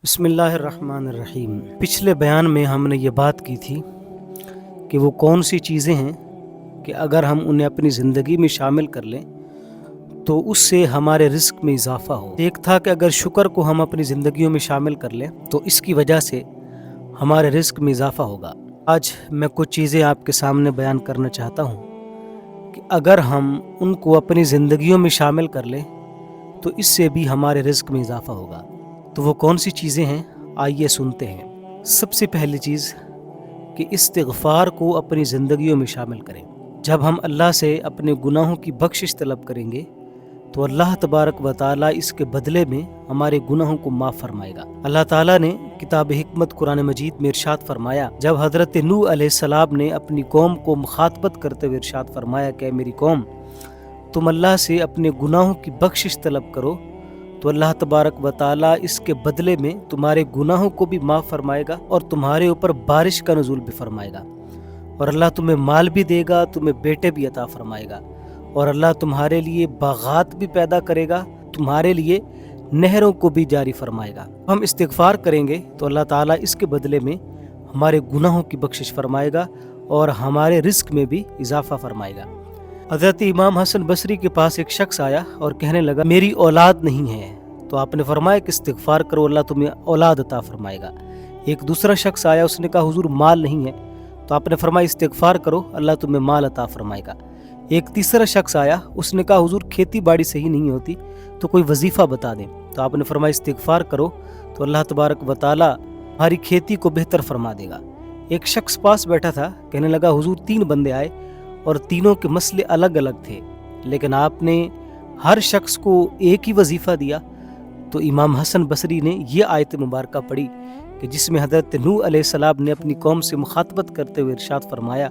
بسم اللہ الرحمن الرحیم۔ پچھلے بیان میں ہم نے یہ بات کی تھی کہ وہ کون سی چیزیں ہیں کہ اگر ہم انہیں اپنی زندگی میں شامل کر لیں تو اس سے ہمارے رزق میں اضافہ ہو۔ ایک تھا کہ اگر شکر کو ہم اپنی زندگیوں میں شامل کر لیں تو اس کی وجہ سے ہمارے رزق میں اضافہ ہوگا۔ آج میں کچھ چیزیں آپ کے سامنے بیان کرنا چاہتا ہوں کہ اگر ہم ان کو اپنی زندگیوں میں شامل کر لیں تو اس سے بھی ہمارے رزق میں اضافہ ہوگا۔ تو وہ کون سی چیزیں ہیں، آئیے سنتے ہیں۔ سب سے پہلی چیز کہ استغفار کو اپنی زندگیوں میں شامل کریں۔ جب ہم اللہ سے اپنے گناہوں کی بخشش طلب کریں گے تو اللہ تبارک و تعالیٰ اس کے بدلے میں ہمارے گناہوں کو معاف فرمائے گا۔ اللہ تعالیٰ نے کتاب حکمت قرآن مجید میں ارشاد فرمایا، جب حضرت نوح علیہ السلام نے اپنی قوم کو مخاطبت کرتے ہوئے ارشاد فرمایا کہ میری قوم، تم اللہ سے اپنے گناہوں کی بخشش طلب کرو تو اللہ تبارک و تعالیٰ اس کے بدلے میں تمہارے گناہوں کو بھی معاف فرمائے گا اور تمہارے اوپر بارش کا نزول بھی فرمائے گا، اور اللہ تمہیں مال بھی دے گا، تمہیں بیٹے بھی عطا فرمائے گا، اور اللہ تمہارے لیے باغات بھی پیدا کرے گا، تمہارے لیے نہروں کو بھی جاری فرمائے گا۔ ہم استغفار کریں گے تو اللہ تعالیٰ اس کے بدلے میں ہمارے گناہوں کی بخشش فرمائے گا اور ہمارے رزق میں بھی اضافہ فرمائے گا۔ حضرت امام حسن بصری کے پاس ایک شخص آیا اور کہنے لگا میری اولاد نہیں ہے، تو آپ نے فرمایا کہ استغفار کرو، اللہ تمہیں اولاد عطا فرمائے گا۔ ایک دوسرا شخص آیا، اس نے کہا حضور مال نہیں ہے، تو آپ نے فرمایا استغفار کرو، اللہ تمہیں مال عطا فرمائے گا۔ ایک تیسرا شخص آیا، اس نے کہا حضور کھیتی باڑی صحیح نہیں ہوتی، تو کوئی وظیفہ بتا دیں، تو آپ نے فرمایا استغفار کرو تو اللہ تبارک و تعالیٰ ہماری کھیتی کو بہتر فرما دے گا۔ ایک شخص پاس بیٹھا تھا، کہنے لگا حضور 3 بندے آئے اور تینوں کے مسئلے الگ الگ تھے، لیکن آپ نے ہر شخص کو ایک ہی وظیفہ دیا۔ تو امام حسن بصری نے یہ آیت مبارکہ پڑھی کہ جس میں حضرت نوح علیہ السلام نے اپنی قوم سے مخاطبت کرتے ہوئے ارشاد فرمایا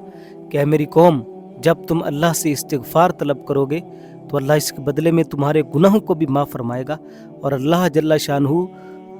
کہ اے میری قوم، جب تم اللہ سے استغفار طلب کرو گے تو اللہ اس کے بدلے میں تمہارے گناہوں کو بھی معاف فرمائے گا، اور اللہ جل شانہ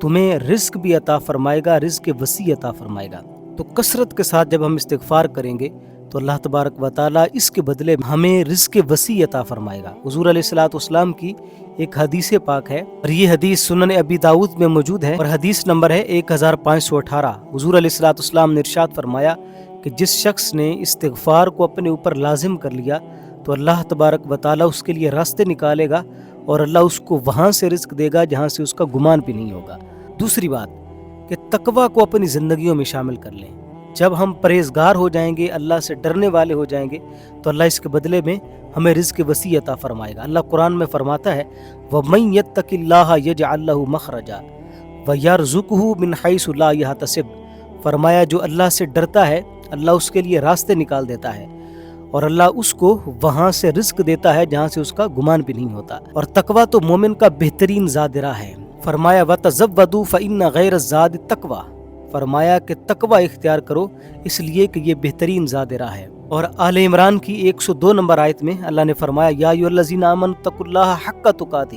تمہیں رزق بھی عطا فرمائے گا، رزق وسیع عطا فرمائے گا۔ تو کثرت کے ساتھ جب ہم استغفار کریں گے تو اللہ تبارک و تعالیٰ اس کے بدلے ہمیں رزق وسیع عطا فرمائے گا۔ حضور علیہ الصلوۃ والسلام کی ایک حدیث پاک ہے، اور یہ حدیث سنن ابی داؤد میں موجود ہے، اور حدیث نمبر ہے 1518۔ حضور علیہ الصلوۃ والسلام نے ارشاد فرمایا کہ جس شخص نے استغفار کو اپنے اوپر لازم کر لیا تو اللہ تبارک و تعالیٰ اس کے لیے راستے نکالے گا، اور اللہ اس کو وہاں سے رزق دے گا جہاں سے اس کا گمان بھی نہیں ہوگا۔ دوسری بات کہ تقوی کو اپنی زندگیوں میں شامل کر لیں۔ جب ہم پرہیزگار ہو جائیں گے، اللہ سے ڈرنے والے ہو جائیں گے، تو اللہ اس کے بدلے میں ہمیں رزق وسیع عطا فرمائے گا۔ اللہ قرآن میں فرماتا ہے وَمَن يَتَّقِ اللَّهَ يَجْعَل لَّهُ مَخْرَجًا وَيَرْزُقْهُ مِنْ حَيْثُ لَا يَحْتَسِبُ۔ فرمایا جو اللہ سے ڈرتا ہے اللہ اس کے لیے راستے نکال دیتا ہے، اور اللہ اس کو وہاں سے رزق دیتا ہے جہاں سے اس کا گمان بھی نہیں ہوتا۔ اور تقوی تو مومن کا بہترین زاد راہ ہے۔ فرمایا وَتَزَوَّدُوا فَإِنَّ غَيْرَ الزَّادِ التَّقْوَىٰ۔ فرمایا کہ تقوی اختیار کرو اس لیے کہ یہ بہترین زاد راہ ہے۔ اور آل عمران کی 102 نمبر آیت میں اللہ نے فرمایا یا ایھا الذین آمنوا اتقوا اللہ حق تقاتہ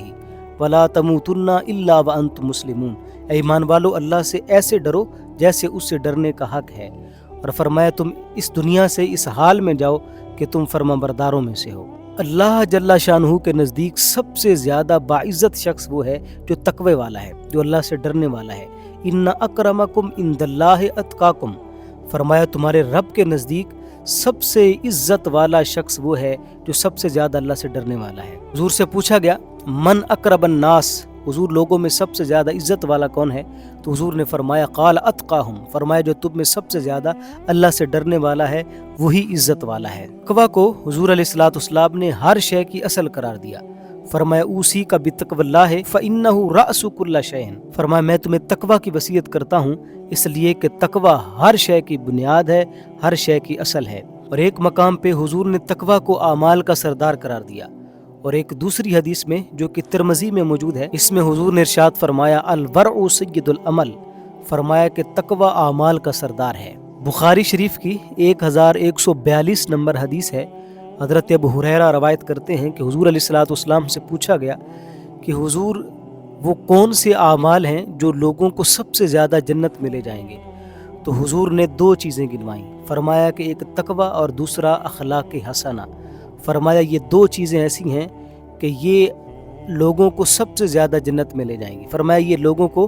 ولا تموتن الا وانتم مسلمون۔ اے ایمان والو، اللہ سے ایسے ڈرو جیسے اس سے ڈرنے کا حق ہے، اور فرمایا تم اس دنیا سے اس حال میں جاؤ کہ تم فرمانبرداروں میں سے ہو۔ اللہ جل شانہ کے نزدیک سب سے زیادہ باعزت شخص وہ ہے جو تقوی والا ہے، جو اللہ سے ڈرنے والا ہے۔ ان اکرمکم عند اللہ اتقاکم۔ فرمایا تمہارے رب کے نزدیک سب سے عزت والا شخص وہ ہے جو سب سے زیادہ اللہ سے ڈرنے والا ہے۔ حضور سے پوچھا گیا من اقرب الناس، حضور لوگوں میں سب سے زیادہ عزت والا کون ہے؟ تو حضور نے فرمایا قال اتقاہم، فرمایا جو تم میں سب سے زیادہ اللہ سے ڈرنے والا ہے وہی عزت والا ہے۔ تقوی کو حضور علیہ الصلوۃ والسلام نے ہر شے کی اصل قرار دیا۔ فرمایا اوصی کا بتقوی اللہ فانہ رأس کل شیء۔ فرمایا میں تمہیں تقوی کی وصیت کرتا ہوں اس لیے کہ تقوی ہر شے کی بنیاد ہے، ہر شے کی اصل ہے۔ اور ایک مقام پہ حضور نے تقوی کو اعمال کا سردار قرار دیا، اور ایک دوسری حدیث میں جو کہ ترمذی میں موجود ہے، اس میں حضور نے ارشاد فرمایا الورع سید العمل۔ فرمایا کہ تقوی اعمال کا سردار ہے۔ بخاری شریف کی 1142 نمبر حدیث ہے، حضرت ابو ہریرہ روایت کرتے ہیں کہ حضور علیہ الصلوۃ والسلام سے پوچھا گیا کہ حضور وہ کون سے اعمال ہیں جو لوگوں کو سب سے زیادہ جنت میں لے جائیں گے؟ تو حضور نے 2 چیزیں گنوائیں، فرمایا کہ ایک تقوی اور دوسرا اخلاق حسنہ۔ فرمایا یہ 2 چیزیں ایسی ہیں کہ یہ لوگوں کو سب سے زیادہ جنت میں لے جائیں گی۔ فرمایا یہ لوگوں کو